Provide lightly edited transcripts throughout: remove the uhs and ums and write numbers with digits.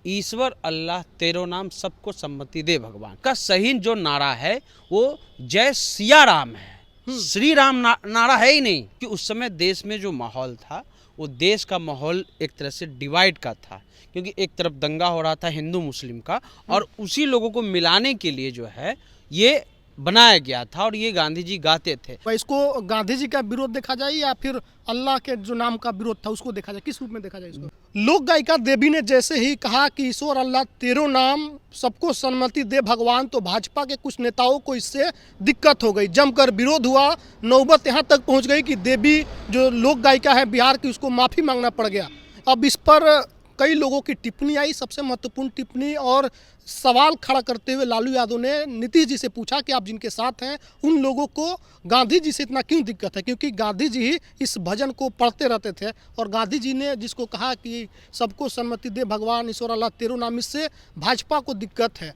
ईश्वर अल्लाह तेरो नाम सबको सम्मति दे भगवान का सही जो नारा है वो जय सिया राम है। श्री राम नारा है ही नहीं। कि उस समय देश में जो माहौल था वो देश का माहौल एक तरह से डिवाइड का था, क्योंकि एक तरफ दंगा हो रहा था हिंदू मुस्लिम का, और उसी लोगों को मिलाने के लिए जो है ये बनाया गया था और ये गांधी जी गाते थे। इसको गांधी जी का विरोध देखा जाए या फिर अल्लाह के जो नाम का विरोध था उसको देखा जाए, किस रूप में देखा जाए इसको? लोक गायिका देवी ने जैसे ही कहा कि ईश्वर अल्लाह तेरो नाम सबको सम्मति दे भगवान, तो भाजपा के कुछ नेताओं को इससे दिक्कत हो गई, जमकर विरोध हुआ। नौबत यहाँ तक पहुँच गई कि देवी जो लोक गायिका है बिहार की, उसको माफ़ी मांगना पड़ गया। अब इस पर कई लोगों की टिप्पणी आई। सबसे महत्वपूर्ण टिप्पणी और सवाल खड़ा करते हुए लालू यादव ने नीतीश जी से पूछा कि आप जिनके साथ हैं उन लोगों को गांधी जी से इतना क्यों दिक्कत है, क्योंकि गांधी जी ही इस भजन को पढ़ते रहते थे और गांधी जी ने जिसको कहा कि सबको सम्मति दे भगवान ईश्वर अल्लाह तेरो नाम, इससे भाजपा को दिक्कत है।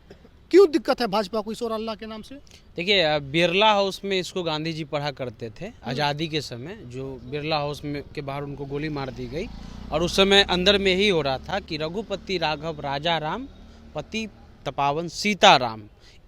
क्यों दिक्कत है भाजपा को ईश्वर अल्लाह के नाम से? देखिए, बिरला हाउस में इसको गांधी जी पढ़ा करते थे आज़ादी के समय। जो बिरला हाउस में के बाहर उनको गोली मार दी गई और उस समय अंदर में ही हो रहा था कि रघुपति राघव राजा राम, पति तपावन सीता राम,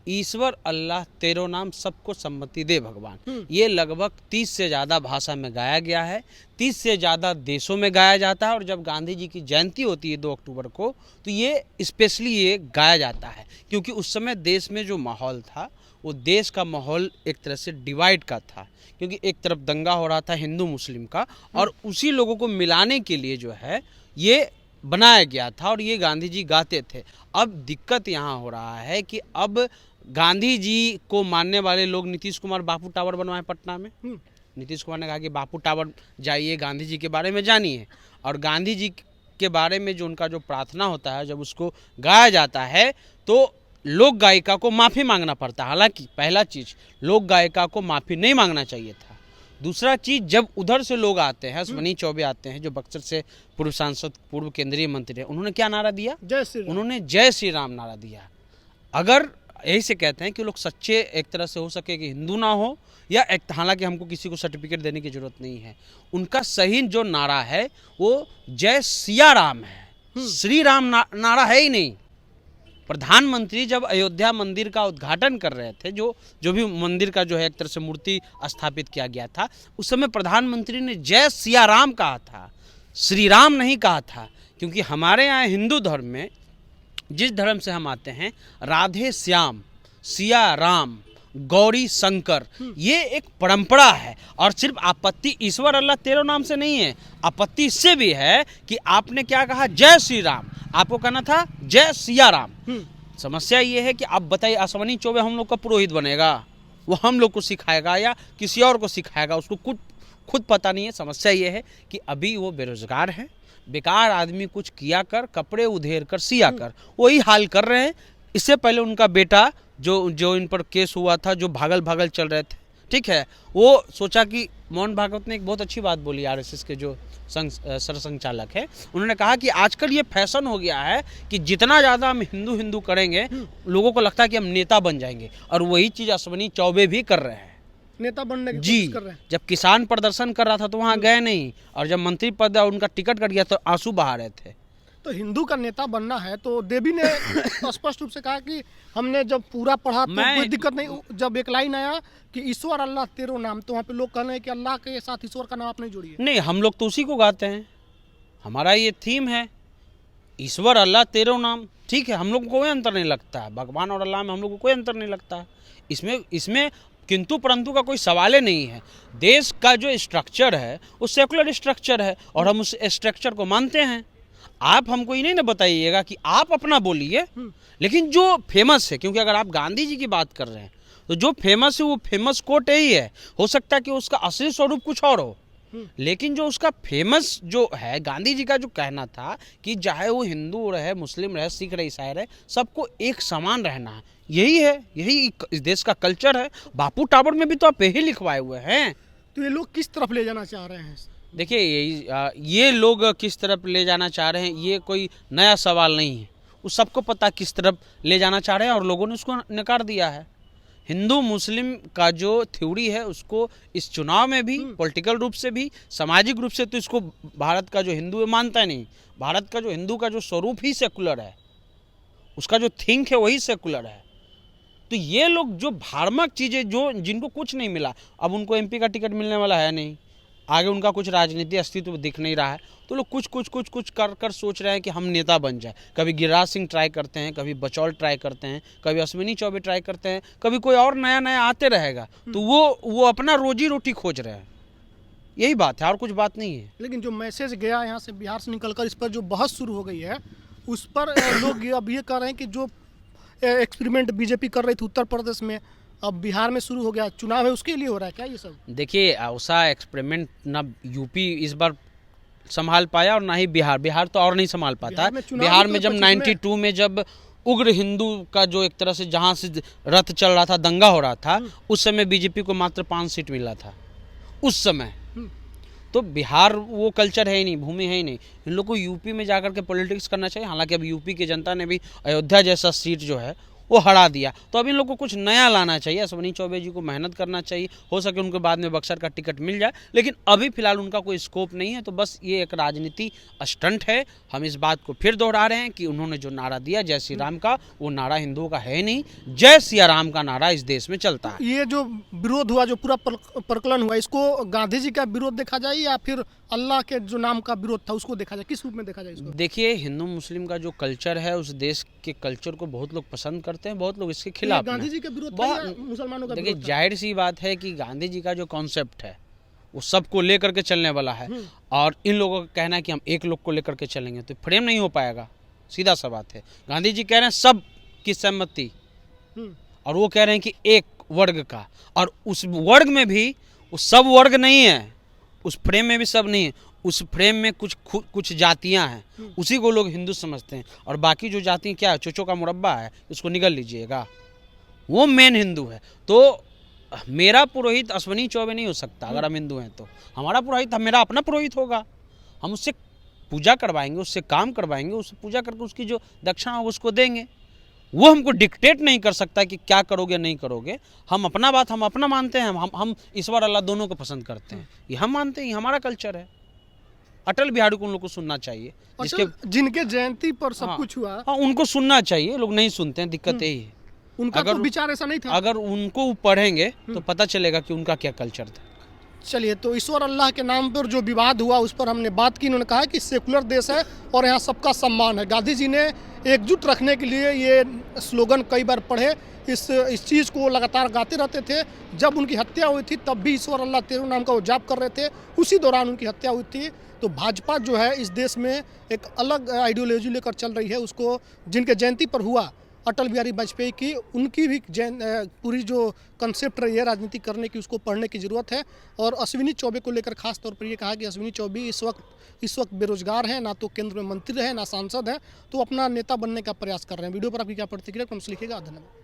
ईश्वर अल्लाह तेरो नाम सबको सम्मति दे भगवान। ये लगभग 30 से ज़्यादा भाषा में गाया गया है, 30 से ज़्यादा देशों में गाया जाता है। और जब गांधी जी की जयंती होती है 2 अक्टूबर को, तो ये स्पेशली ये गाया जाता है, क्योंकि उस समय देश में जो माहौल था वो देश का माहौल एक तरह से डिवाइड का था, क्योंकि एक तरफ दंगा हो रहा था हिंदू मुस्लिम का, और उसी लोगों को मिलाने के लिए जो है ये बनाया गया था और ये गांधी जी गाते थे। अब दिक्कत यहाँ हो रहा है कि अब गांधी जी को मानने वाले लोग, नीतीश कुमार बापू टावर बनवाए पटना में। नीतीश कुमार ने कहा कि बापू टावर जाइए, गांधी जी के बारे में जानिए, और गांधी जी के बारे में जो उनका जो प्रार्थना होता है जब उसको गाया जाता है तो लोक गायिका को माफ़ी मांगना पड़ता है। हालांकि पहला चीज़, लोक गायिका को माफ़ी नहीं मांगना चाहिए था। दूसरा चीज़, जब उधर से लोग आते हैं, अश्विनी चौबे आते हैं जो बक्सर से पूर्व सांसद, पूर्व केंद्रीय मंत्री हैं, उन्होंने क्या नारा दिया? जय श्री राम। उन्होंने जय श्री राम नारा दिया। अगर यही से कहते हैं कि लोग सच्चे एक तरह से हो सके कि हिंदू ना हो या एक, हालांकि हमको किसी को सर्टिफिकेट देने की जरूरत नहीं है, उनका सही जो नारा है वो जय सिया राम है। श्री राम नारा है ही नहीं। प्रधानमंत्री जब अयोध्या मंदिर का उद्घाटन कर रहे थे, जो भी मंदिर का जो है एक तरह से मूर्ति स्थापित किया गया था, उस समय प्रधानमंत्री ने जय सिया राम कहा था, श्री राम नहीं कहा था। क्योंकि हमारे यहाँ हिंदू धर्म में, जिस धर्म से हम आते हैं, राधे श्याम, सिया राम, गौरी शंकर, ये एक परंपरा है। और सिर्फ आपत्ति ईश्वर अल्लाह तेरो नाम से नहीं है, आपत्ति इससे भी है कि आपने क्या कहा, जय श्री राम, आपको कहना था जय सिया राम। समस्या ये है कि आप बताइए, अश्विनी चौबे हम लोग का पुरोहित बनेगा, वो हम लोग को सिखाएगा या किसी और को सिखाएगा, उसको खुद पता नहीं है। समस्या ये है कि अभी वो बेरोजगार है, बेकार आदमी, कुछ किया कर, कपड़े उधेर कर सिया कर, वही हाल कर रहे हैं। इससे पहले उनका बेटा जो इन पर केस हुआ था, जो भागल चल रहे थे, ठीक है, वो सोचा कि मोहन भागवत ने एक बहुत अच्छी बात बोली, आरएसएस के जो सरसंघचालक है, उन्होंने कहा कि आजकल ये फैशन हो गया है कि जितना ज़्यादा हम हिंदू करेंगे, लोगों को लगता है कि हम नेता बन जाएंगे, और वही चीज़ अश्विनी चौबे भी कर रहे हैं, नेता बनने की जी। कोशिश कर रहे हैं। जब किसान प्रदर्शन कर रहा था तो वहाँ गए नहीं, और जब मंत्री पद उनका टिकट कट गया तो आंसू बहा रहे थे। तो हिंदू का नेता बनना है तो देवी ने स्पष्ट रूप से कहा कि हमने जब पूरा पढ़ा तो कोई दिक्कत नहीं। जब एक लाइन आया कि ईश्वर अल्लाह तेरो नाम, तो वहाँ पे लोग कह रहे हैं कि अल्लाह के साथ ईश्वर का नाम आप नहीं जोड़िए। नहीं, हम लोग तो उसी को गाते हैं, हमारा ये थीम है, ईश्वर अल्लाह तेरो नाम, ठीक है, हम लोग को कोई अंतर नहीं लगता है, भगवान और अल्लाह में हम लोग को कोई अंतर नहीं लगता है। इसमें किंतु परंतु का कोई सवाल ही नहीं है। देश का जो स्ट्रक्चर है वो सेकुलर स्ट्रक्चर है और हम उस स्ट्रक्चर को मानते हैं। आप हमको ये नहीं ना बताइएगा कि आप अपना बोलिए, लेकिन जो फेमस है, क्योंकि अगर आप गांधी जी की बात कर रहे हैं तो जो फेमस है वो फेमस कोट यही है। हो सकता है कि उसका असली स्वरूप कुछ और हो, लेकिन जो उसका फेमस जो है, गांधी जी का जो कहना था कि चाहे वो हिंदू रहे, मुस्लिम रहे, सिख रहे, ईसाई रहे, सबको एक समान रहना है, यही है, यही इस देश का कल्चर है। बापू टावर में भी तो आप यही लिखवाए हुए हैं। तो ये लोग किस तरफ ले जाना चाह रहे हैं? देखिए, ये लोग किस तरफ ले जाना चाह रहे हैं, ये कोई नया सवाल नहीं है, उस सबको पता किस तरफ ले जाना चाह रहे हैं और लोगों ने उसको नकार दिया है। हिंदू मुस्लिम का जो थ्योरी है उसको इस चुनाव में भी, पॉलिटिकल रूप से भी, सामाजिक रूप से, तो इसको भारत का जो हिंदू है मानता है नहीं। भारत का जो हिंदू का जो स्वरूप ही सेकुलर है, उसका जो थिंक है वही सेकुलर है। तो ये लोग जो भ्रामक चीज़ें, जो जिनको कुछ नहीं मिला, अब उनको एमपी का टिकट मिलने वाला है नहीं, आगे उनका कुछ राजनीतिक अस्तित्व दिख नहीं रहा है, तो लोग कुछ कर कर सोच रहे हैं कि हम नेता बन जाए। कभी गिरिराज सिंह ट्राई करते हैं, कभी बचौल ट्राई करते हैं, कभी अश्विनी चौबे ट्राई करते हैं, कभी कोई और नया नया आते रहेगा। तो वो अपना रोजी रोटी खोज रहे हैं, यही बात है और कुछ बात नहीं है। लेकिन जो मैसेज गया यहाँ से बिहार से निकलकर, इस पर जो बहस शुरू हो गई है, उस पर लोग अब ये कह रहे हैं कि जो एक्सपेरिमेंट बीजेपी कर रही थी उत्तर प्रदेश में, अब बिहार में शुरू हो गया, चुनाव है उसके लिए हो रहा है क्या ये सब? देखिए, ऐसा एक्सपेरिमेंट ना यूपी इस बार संभाल पाया और ना ही बिहार तो और नहीं संभाल पाता। बिहार में जब 92 में जब उग्र हिंदू का जो एक तरह से जहाँ से रथ चल रहा था, दंगा हो रहा था, उस समय बीजेपी को मात्र 5 सीट मिला था उस समय। तो बिहार वो कल्चर है ही नहीं, भूमि है ही नहीं। इन लोग को यूपी में जाकर के पॉलिटिक्स करना चाहिए। हालांकि अब यूपी की जनता ने भी अयोध्या जैसा सीट जो है वो हरा दिया, तो अब इन लोग को कुछ नया लाना चाहिए। अश्विनी चौबे जी को मेहनत करना चाहिए, हो सके उनको बाद में बक्सर का टिकट मिल जाए, लेकिन अभी फिलहाल उनका कोई स्कोप नहीं है। तो बस ये एक राजनीति स्टंट है। हम इस बात को फिर दोहरा रहे हैं कि उन्होंने जो नारा दिया जय श्री राम का, वो नारा हिंदुओं का है नहीं, जय सिया राम का नारा इस देश में चलता है। ये जो विरोध हुआ, जो पूरा प्रकलन हुआ, इसको गांधी जी का विरोध देखा जाए या फिर अल्लाह के जो नाम का विरोध था उसको देखा जाए? किस रूप में देखा जाए इसको? देखिए, हिंदू मुस्लिम का जो कल्चर है, उस देश के कल्चर को बहुत लोग पसंद करते हैं, बहुत लोग इसके खिलाफ गांधी जी का विरोध था या मुसलमानों का? देखिए, जाहिर सी बात है कि गांधी जी का जो कॉन्सेप्ट है वो सबको लेकर के चलने वाला है, और इन लोगों का कहना है कि हम एक लोग को लेकर के चलेंगे तो फ्रेम नहीं हो पाएगा। सीधा सा बात है। गांधी जी कह रहे हैं सब की सहमति, और वो कह रहे हैं कि एक वर्ग का, और उस वर्ग में भी वो सब वर्ग नहीं है, उस फ्रेम में भी सब नहीं है, उस फ्रेम में कुछ जातियां हैं, उसी को लोग हिंदू समझते हैं, और बाकी जो जाति क्या है, चोचो का मुरब्बा है, उसको निगल लीजिएगा, वो मेन हिंदू है। तो मेरा पुरोहित अश्विनी चौबे नहीं हो सकता। अगर हम हिंदू हैं तो हमारा पुरोहित मेरा अपना पुरोहित होगा, हम उससे पूजा करवाएंगे, उससे काम करवाएंगे, उससे पूजा करके उसकी जो दक्षिणा हो उसको देंगे। वो हमको डिक्टेट नहीं कर सकता कि क्या करोगे नहीं करोगे। हम अपना बात हम अपना मानते हैं। हम ईश्वर अल्लाह दोनों को पसंद करते हैं, ये हम मानते हैं, ये हमारा कल्चर है। अटल बिहारी को उन लोग को सुनना चाहिए, जिनके जयंती पर सब कुछ हुआ। हाँ, उनको सुनना चाहिए, लोग नहीं सुनते हैं, दिक्कत यही है। उनका तो विचार ऐसा नहीं था। अगर उनको पढ़ेंगे तो पता चलेगा कि उनका क्या कल्चर था। चलिए, तो ईश्वर अल्लाह के नाम पर जो विवाद हुआ उस पर हमने बात की। उन्होंने कहा कि सेकुलर देश है और यहाँ सबका सम्मान है। गांधी जी ने एकजुट रखने के लिए ये स्लोगन कई बार पढ़े, इस चीज़ को लगातार गाते रहते थे। जब उनकी हत्या हुई थी तब भी ईश्वर अल्लाह तेरो नाम का वो जाप कर रहे थे, उसी दौरान उनकी हत्या हुई थी। तो भाजपा जो है इस देश में एक अलग आइडियोलॉजी लेकर चल रही है। उसको जिनके जयंती पर हुआ अटल बिहारी वाजपेयी की, उनकी भी पूरी जो कंसेप्ट रही है राजनीति करने की, उसको पढ़ने की ज़रूरत है। और अश्विनी चौबे को लेकर खास तौर पर ये कहा कि अश्विनी चौबे इस वक्त बेरोजगार हैं, ना तो केंद्र में मंत्री है ना सांसद है, तो अपना नेता बनने का प्रयास कर रहे हैं। वीडियो पर आपकी क्या प्रतिक्रिया, कमेंट्स लिखिएगा। धन्यवाद।